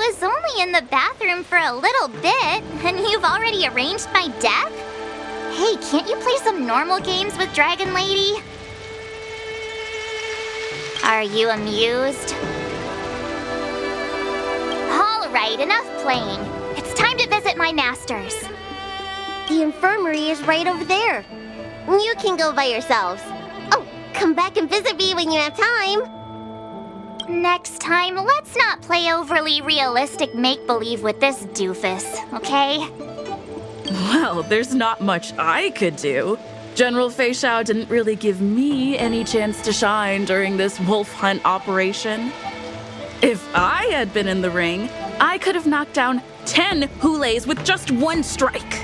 was only in the bathroom for a little bit, and you've already arranged my deck? Hey, can't you play some normal games with Dragon Lady? Are you amused? Alright, enough playing. It's time to visit my masters. The infirmary is right over there. You can go by yourselves. Oh, come back and visit me when you have time. Next time, let's not play overly realistic make-believe with this doofus, okay? Well, there's not much I could do. General Fei Xiao didn't really give me any chance to shine during this wolf hunt operation. If I had been in the ring, I could have knocked down 10 Hulays with just one strike.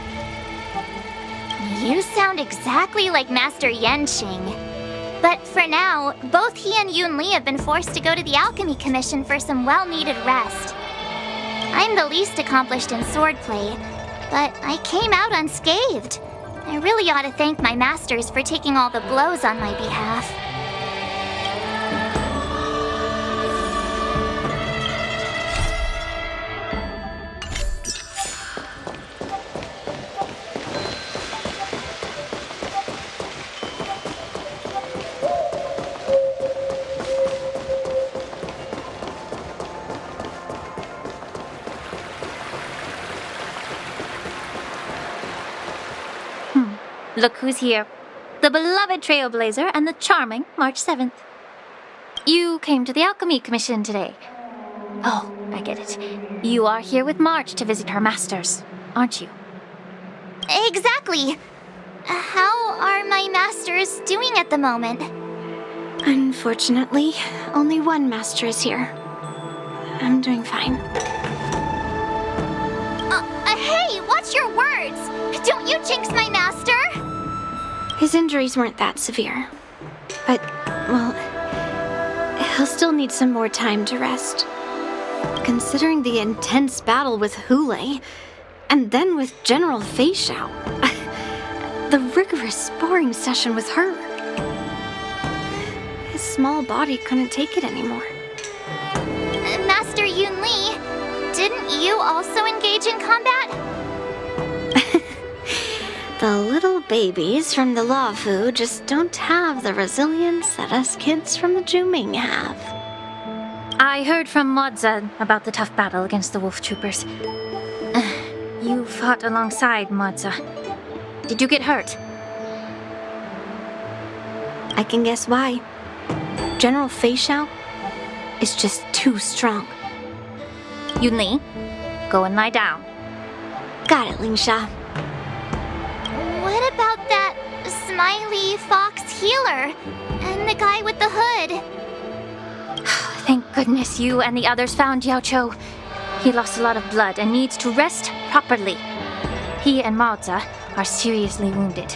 You sound exactly like Master Yanqing. But for now, both he and Yun Li have been forced to go to the Alchemy Commission for some well-needed rest. I'm the least accomplished in swordplay, but I came out unscathed. I really ought to thank my masters for taking all the blows on my behalf. Look who's here. The beloved Trailblazer and the charming March 7th. You came to the Alchemy Commission today. Oh, I get it. You are here with March to visit her masters, aren't you? Exactly. How are my masters doing at the moment? Unfortunately, only one master is here. I'm doing fine. Hey, watch your words! Don't you jinx my master! His injuries weren't that severe. But, well, he'll still need some more time to rest. Considering the intense battle with Hulei, and then with General Fei Xiao, the rigorous sparring session with her. His small body couldn't take it anymore. Master Yun Li, didn't you also engage in combat? The little babies from the Luofu just don't have the resilience that us kids from the Juming have. I heard from Modza about the tough battle against the wolf troopers. You fought alongside Modza. Did you get hurt? I can guess why. General Fei Xiao is just too strong. Yun Li, go and lie down. Got it, Lingsha. What about that smiley fox healer and the guy with the hood? Thank goodness you and the others found Yao Cho. He lost a lot of blood and needs to rest properly. He and Maoza are seriously wounded.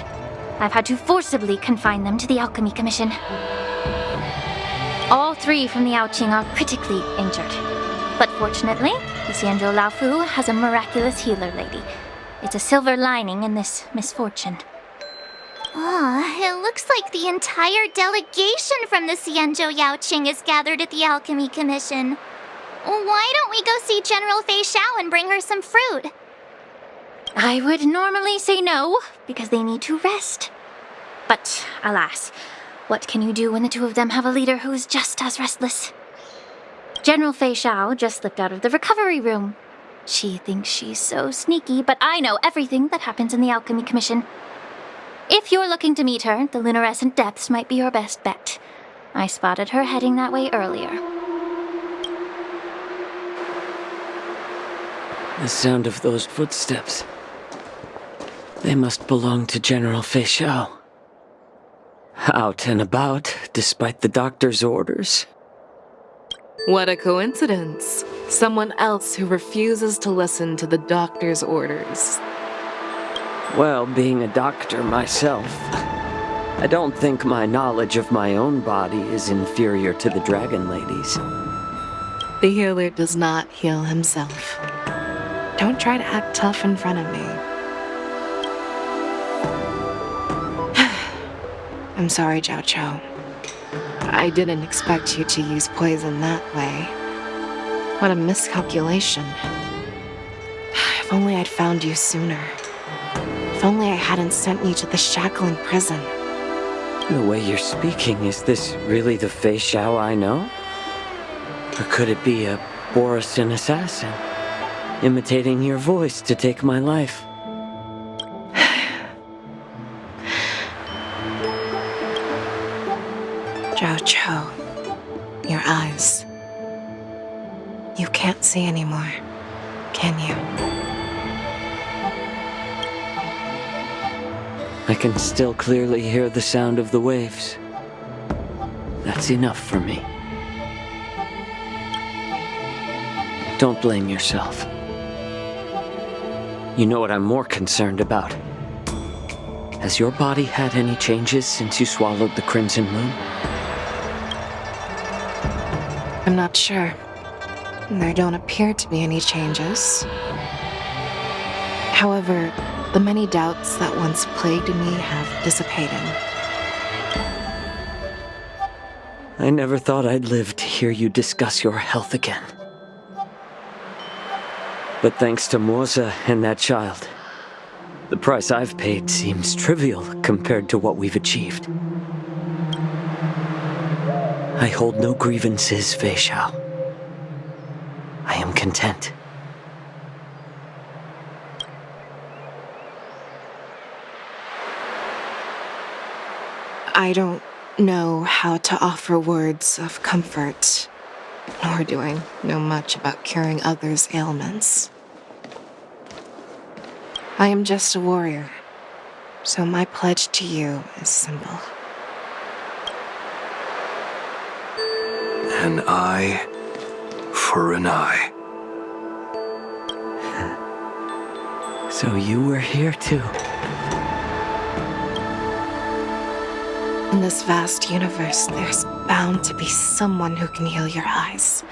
I've had to forcibly confine them to the Alchemy Commission. All 3 from the Yaoqing are critically injured. But fortunately, the Xianzhou Laofu has a miraculous healer lady. It's a silver lining in this misfortune. It looks like the entire delegation from the Xianzhou Yaoqing is gathered at the Alchemy Commission. Why don't we go see General Fei Xiao and bring her some fruit? I would normally say no, because they need to rest. But alas, what can you do when the 2 of them have a leader who's just as restless? General Fei Xiao just slipped out of the recovery room. She thinks she's so sneaky, but I know everything that happens in the Alchemy Commission. If you're looking to meet her, the luminescent depths might be your best bet. I spotted her heading that way earlier. The sound of those footsteps. They must belong to General Fei Xiao. Out and about, despite the doctor's orders. What a coincidence. Someone else who refuses to listen to the doctor's orders. Well, being a doctor myself, I don't think my knowledge of my own body is inferior to the Dragon Lady's. The healer does not heal himself. Don't try to act tough in front of me. I'm sorry, Jiao Cho. I didn't expect you to use poison that way. What a miscalculation. If only I'd found you sooner. If only I hadn't sent you to the shackling prison. The way you're speaking, is this really the Fei Xiao I know? Or could it be a Borisin assassin, imitating your voice to take my life? Jojo, your eyes. You can't see anymore, can you? I can still clearly hear the sound of the waves. That's enough for me. Don't blame yourself. You know what I'm more concerned about? Has your body had any changes since you swallowed the Crimson Moon? I'm not sure. There don't appear to be any changes. However, the many doubts that once plagued me have dissipated. I never thought I'd live to hear you discuss your health again. But thanks to Moza and that child, the price I've paid seems trivial compared to what we've achieved. I hold no grievances, Fei Xiao. I am content. I don't know how to offer words of comfort, nor do I know much about curing others' ailments. I am just a warrior, so my pledge to you is simple. An eye for an eye. So you were here too. In this vast universe, there's bound to be someone who can heal your eyes.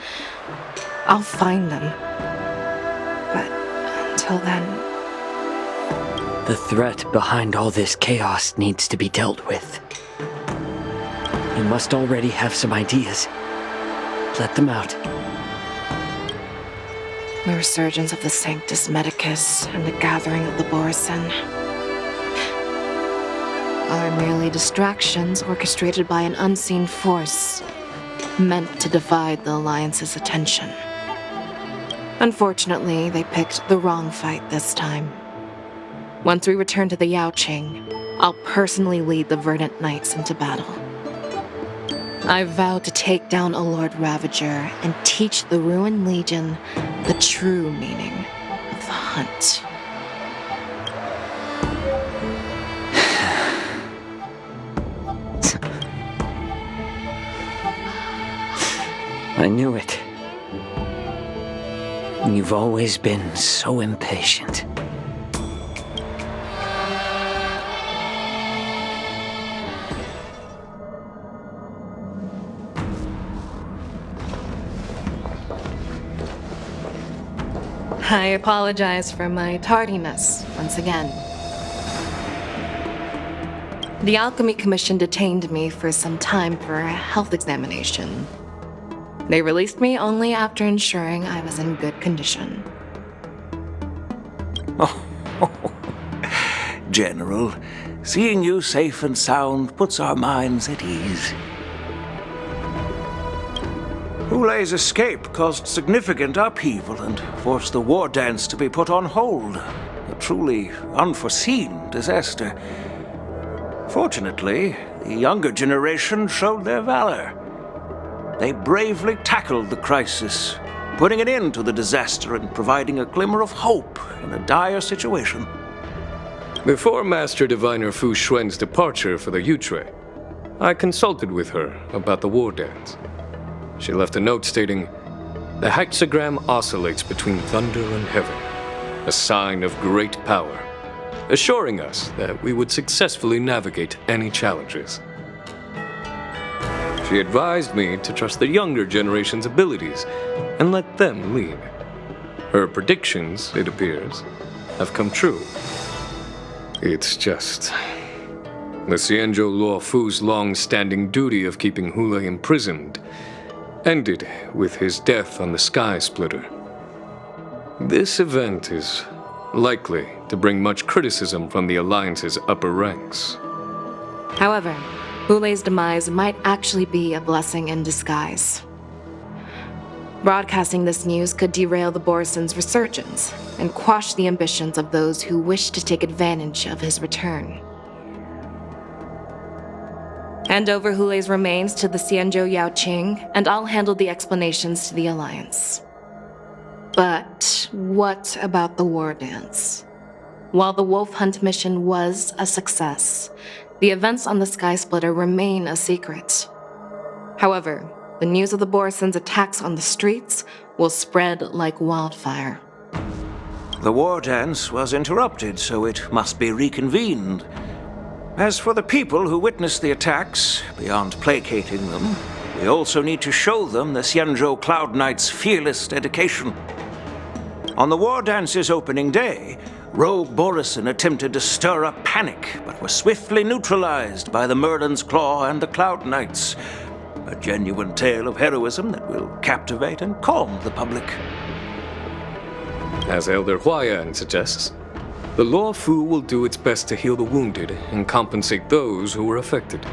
I'll find them. But until then... The threat behind all this chaos needs to be dealt with. You must already have some ideas. Let them out. The resurgence of the Sanctus Medicus and the gathering of the Borisin are merely distractions orchestrated by an unseen force, meant to divide the Alliance's attention. Unfortunately, they picked the wrong fight this time. Once we return to the Yaoqing, I'll personally lead the Verdant Knights into battle. I vow to take down a Lord Ravager and teach the Ruined Legion the true meaning of the hunt. I knew it. You've always been so impatient. I apologize for my tardiness once again. The Alchemy Commission detained me for some time for a health examination. They released me only after ensuring I was in good condition. General, seeing you safe and sound puts our minds at ease. Hulei's escape caused significant upheaval and forced the war dance to be put on hold. A truly unforeseen disaster. Fortunately, the younger generation showed their valor. They bravely tackled the crisis, putting an end to the disaster and providing a glimmer of hope in a dire situation. Before Master Diviner Fu Xuan's departure for the Yutre, I consulted with her about the war dance. She left a note stating, "The hexagram oscillates between thunder and heaven, a sign of great power, assuring us that we would successfully navigate any challenges." She advised me to trust the younger generation's abilities and let them lead. Her predictions, it appears, have come true. It's just... the Xianzhou Luo Fu's long-standing duty of keeping Hulei imprisoned ended with his death on the Sky Splitter. This event is likely to bring much criticism from the Alliance's upper ranks. However, Hule's demise might actually be a blessing in disguise. Broadcasting this news could derail the Borison's resurgence and quash the ambitions of those who wish to take advantage of his return. Hand over Hule's remains to the Xianzhou Yaoqing, and I'll handle the explanations to the Alliance. But what about the war dance? While the Wolf Hunt mission was a success, the events on the Sky Splitter remain a secret. However, the news of the Borison's attacks on the streets will spread like wildfire. The war dance was interrupted, so it must be reconvened. As for the people who witnessed the attacks, beyond placating them, we also need to show them the Xianzhou Cloud Knight's fearless dedication. On the war dance's opening day, Rogue Borison attempted to stir up panic, but was swiftly neutralized by the Merlin's Claw and the Cloud Knights. A genuine tale of heroism that will captivate and calm the public. As Elder Huayan suggests, the Law Fu will do its best to heal the wounded and compensate those who were affected.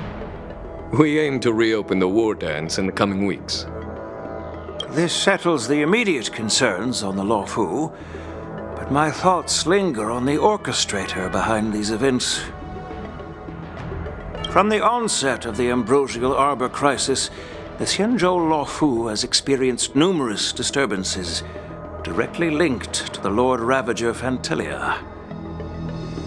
We aim to reopen the war dance in the coming weeks. This settles the immediate concerns on the Law Fu, but my thoughts linger on the orchestrator behind these events. From the onset of the Ambrosial Arbor crisis, the Xianzhou Law Fu has experienced numerous disturbances, directly linked to the Lord Ravager Fantilia.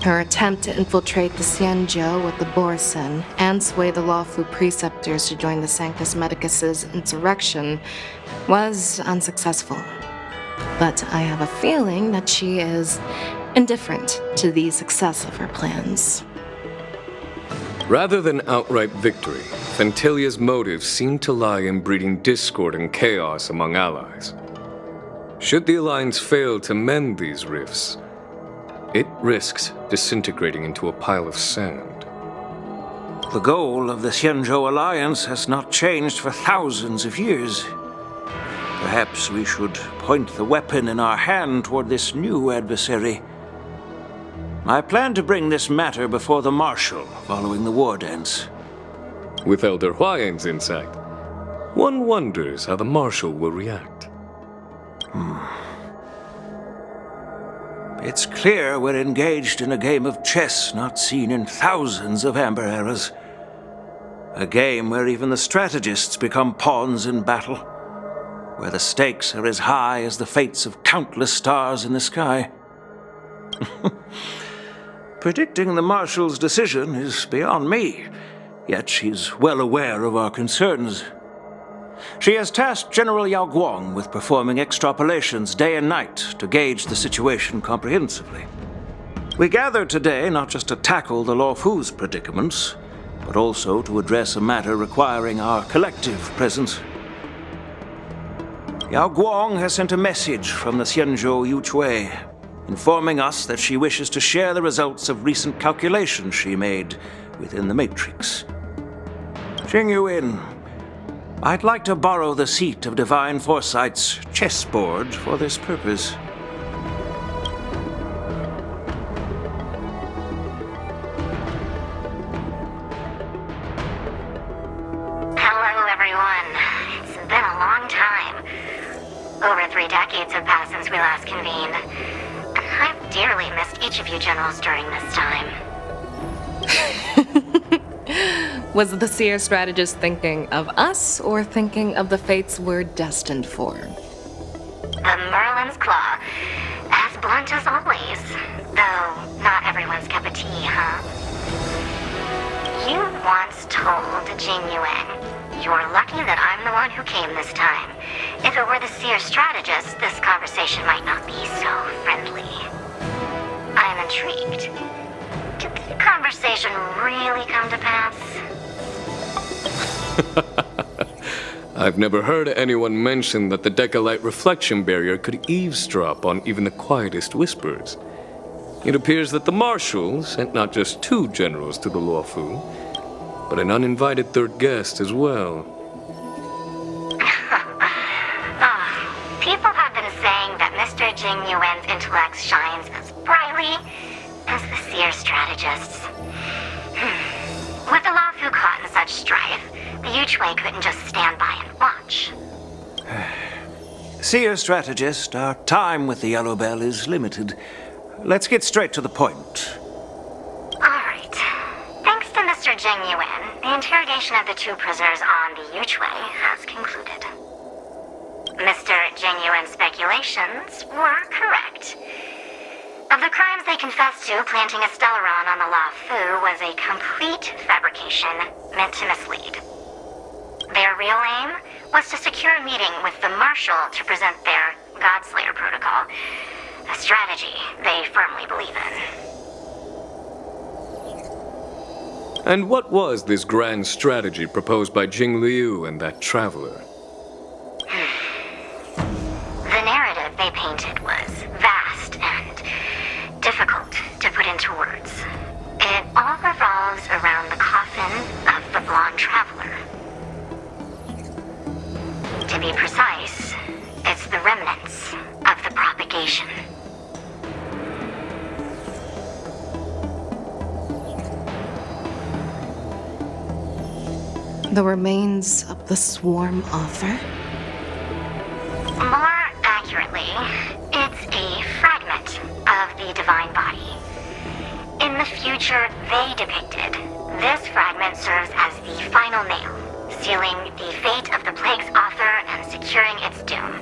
Her attempt to infiltrate the Xianzhou with the Borison and sway the Lawfu preceptors to join the Sanctus Medicus's insurrection was unsuccessful. But I have a feeling that she is indifferent to the success of her plans. Rather than outright victory, Fantilia's motives seem to lie in breeding discord and chaos among allies. Should the Alliance fail to mend these rifts, it risks disintegrating into a pile of sand. The goal of the Xianzhou Alliance has not changed for thousands of years. Perhaps we should point the weapon in our hand toward this new adversary. I plan to bring this matter before the Marshal following the war dance. With Elder Huayan's insight, one wonders how the Marshal will react. It's clear we're engaged in a game of chess not seen in thousands of Amber eras. A game where even the strategists become pawns in battle, where the stakes are as high as the fates of countless stars in the sky. Predicting the Marshal's decision is beyond me, yet she's well aware of our concerns. She has tasked General Yao Guang with performing extrapolations day and night to gauge the situation comprehensively. We gathered today not just to tackle the Law Fu's predicaments, but also to address a matter requiring our collective presence. Yao Guang has sent a message from the Xianzhou Yuchui, informing us that she wishes to share the results of recent calculations she made within the Matrix. Xing Yuin, I'd like to borrow the seat of Divine Foresight's chessboard for this purpose. Hello, everyone. It's been a long time. Over 3 decades have passed since we last convened. I've dearly missed each of you generals during this time. Was the seer strategist thinking of us or thinking of the fates we're destined for? The Merlin's Claw. As blunt as always. Though not everyone's cup of tea, huh? You once told Jing Yuan, you're lucky that I'm the one who came this time. If it were the seer strategist, this conversation might not be so friendly. I'm intrigued. Did the conversation really come to pass? I've never heard anyone mention that the Decalite reflection barrier could eavesdrop on even the quietest whispers. It appears that the Marshal sent not just 2 generals to the Luofu, but an uninvited 3rd guest as well. saying that Mr. Jing Yuan's intellect shines as brightly as the seer strategist's. With the Law Fu caught in such strife, the Yuchui couldn't just stand by and watch. Seer strategist, our time with the Yellow Bell is limited. Let's get straight to the point. Alright. Thanks to Mr. Jing Yuan, the interrogation of the two prisoners on the Yuchui has concluded. Mr. Jing Yuan's speculations were correct. Of the crimes they confessed to, planting a Stellaron on the La Fu was a complete fabrication meant to mislead. Their real aim was to secure a meeting with the Marshal to present their Godslayer protocol, a strategy they firmly believe in. And what was this grand strategy proposed by Jing Liu and that traveler? The narrative they painted was vast and difficult to put into words. It all revolves around the coffin of the blonde traveler. To be precise, it's the remnants of the propagation. The remains of the swarm author? More accurately, it's a fragment of the divine body. In the future they depicted, this fragment serves as the final nail, sealing the fate of the plague's author and securing its doom.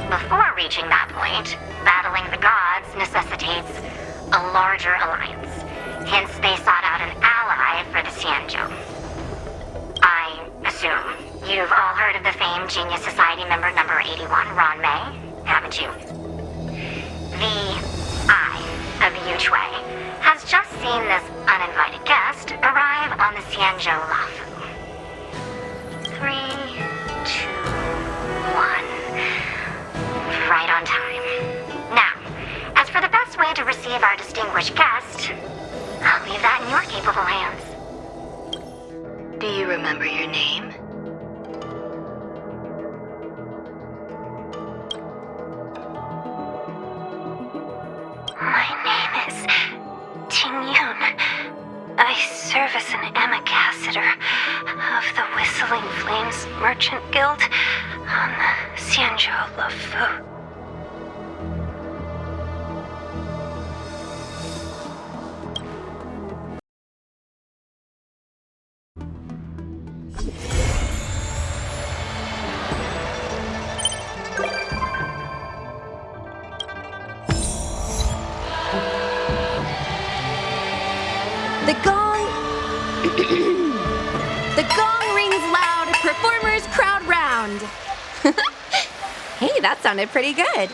Before reaching that point, battling the gods necessitates a larger alliance. Hence, they sought out an ally for the Xianzhou. I assume you've all heard of the famed Genius Society member number 81, Ron Mei, haven't you? The Eye of the Yuchui has just seen this uninvited guest arrive on the Xianzhou Lafu. 3, 2, 1. Right on time. Now, as for the best way to receive our distinguished guest, I'll leave that in your capable hands. Do you remember your name? My name is Ting Yun. I serve as an ambassador of the Whistling Flames Merchant Guild on the Xianzhou Lafu. The gong... The gong rings loud, performers crowd round. Hey, that sounded pretty good.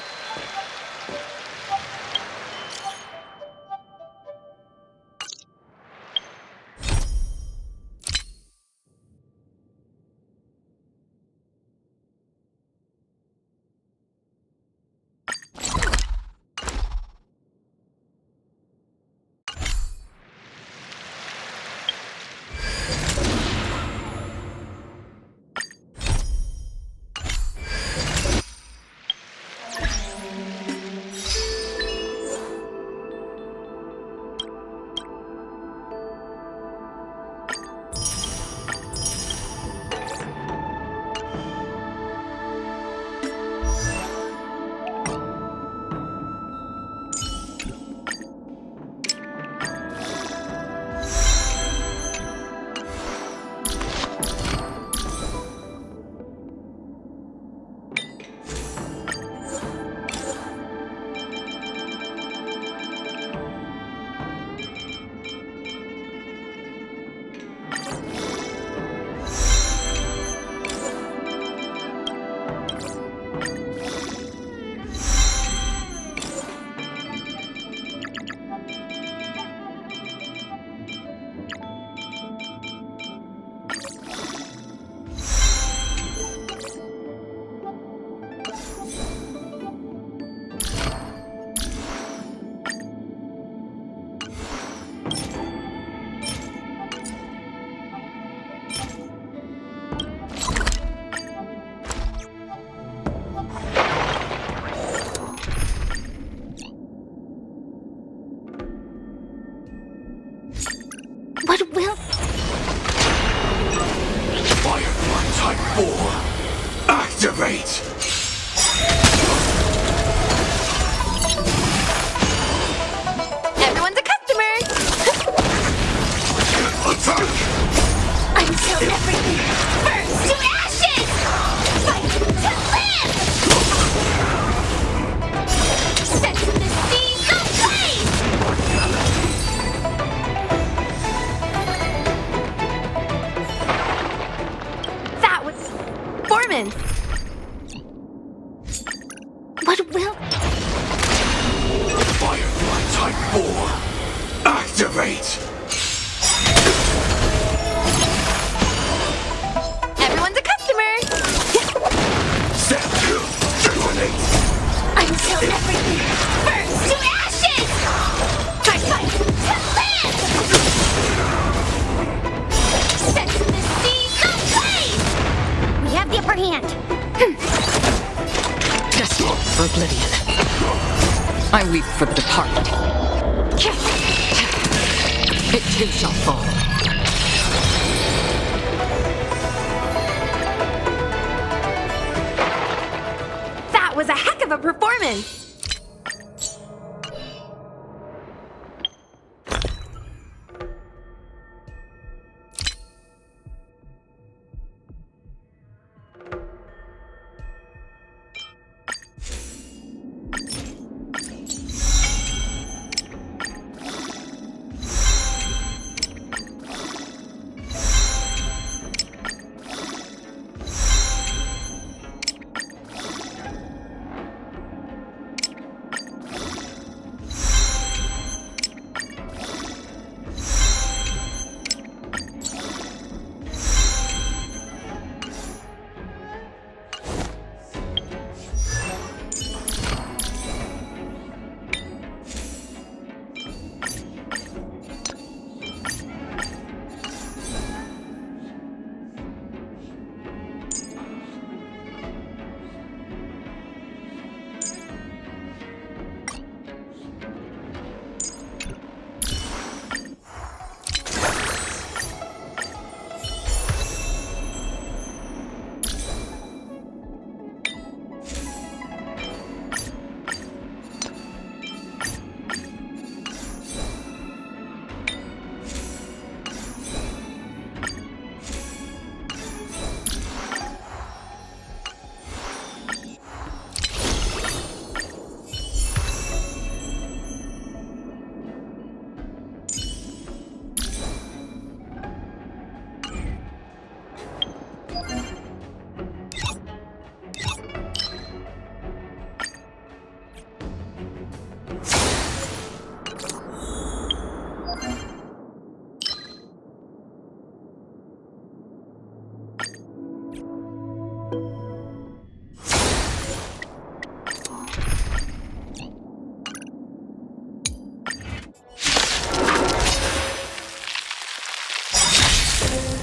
4. Activate! Everyone's a customer! Attack! Until everything burns to ashes! Fight to live! Set the seas ablaze! That was performance! What will... Firefly Type 4. Activate! Everyone's a customer! Sample! Detonate! Until everything burns to ashes! Fight to live! Set the seas ablaze! We have the upper hand. Destined for oblivion. I weep for the departed. It too shall fall. That was a heck of a performance!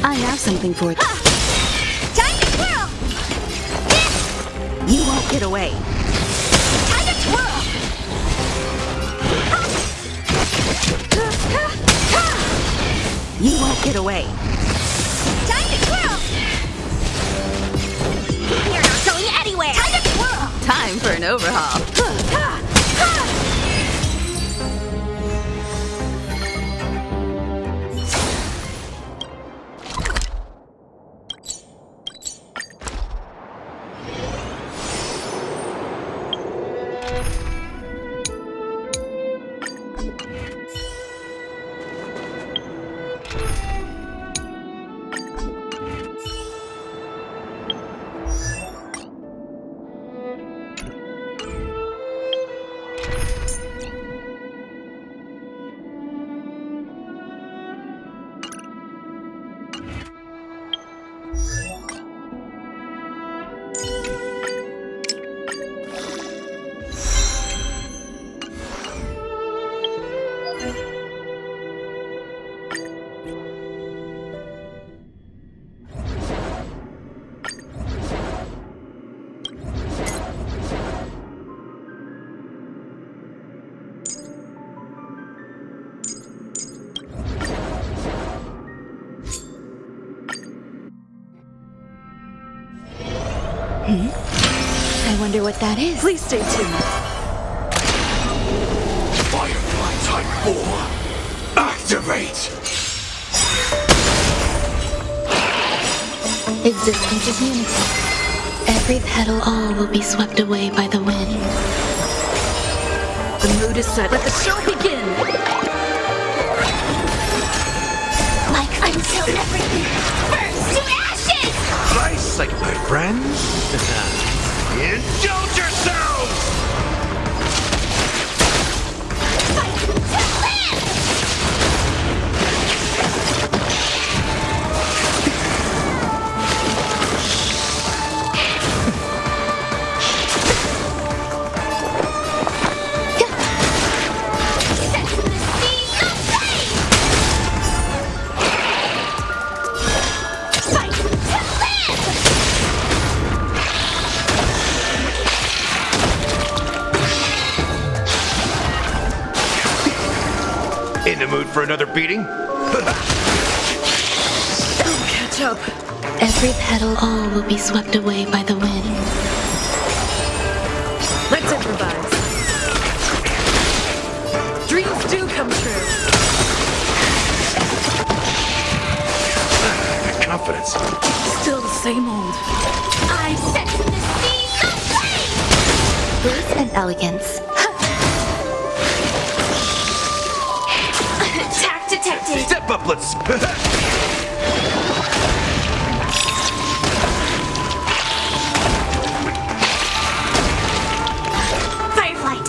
I have something for it. Time to twirl! You won't get away. Time to twirl! You won't get away. Time to twirl! You're not going anywhere! Time to twirl! Time for an overhaul. I wonder what that is. Please stay tuned. Firefly Type 4. Activate! Existence is unity. Every petal, all will be swept away by the wind. The mood is set. Let the show begin. Like until everything burns to ashes! Slice like my friends? Indulge yourselves! Fight to live! Set the seas aflame! Fight to live! In the mood for another beating? Catch up. Every petal, all will be swept away by the wind. Let's improvise. Dreams do come true. Confidence. Still the same old. I set the seas aflame! Grace and elegance. Attack detected! Step up, let's... Fireflight!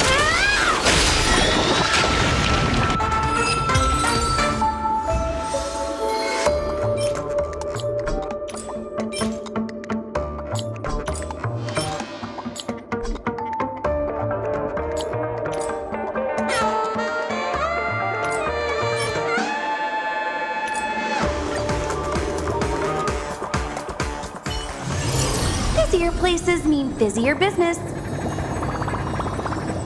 Busier places mean busier business.